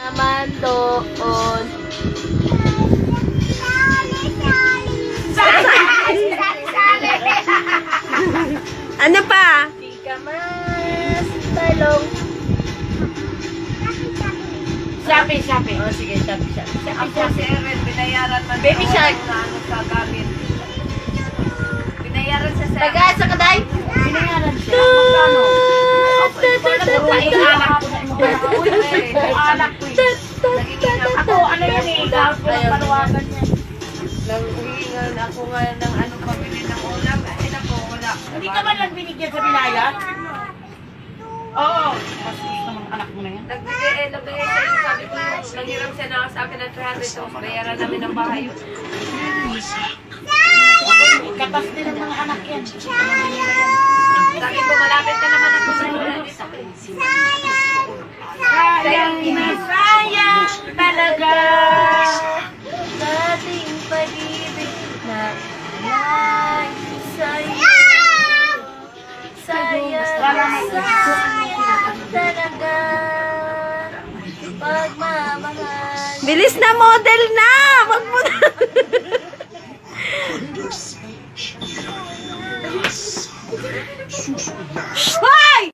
Naman doon. Ano pa? Di ka mas talong. Sabi. Oh, sige, sabi. Ako si Eren, binayaran man. Baby shark. Ano sa gamit. Binayaran sa Taga sa kaday. Binayaran siya. Magkano? Ako, ano yun eh. Gawin paluwagan niya. Nanghihingan ako nga ng ano pabili ng ulam. Ay nako, wala. Hindi ka man lang binigyan sa binayad? Oo. Mas gusto ng anak mo na yan? Nagbigay siya. Sabi ko, nanghiram siya na sa akin ng 300. So, bayaran namin ng bahay yun. Katas din ng mga anak yan. Sabi ko, malapit na naman ako sa sayang na sayang talaga Sa ating pag-ibig na ay sa'yo. Sayang talaga. Pagmamahal. Bilis na, model na! Wag mo na.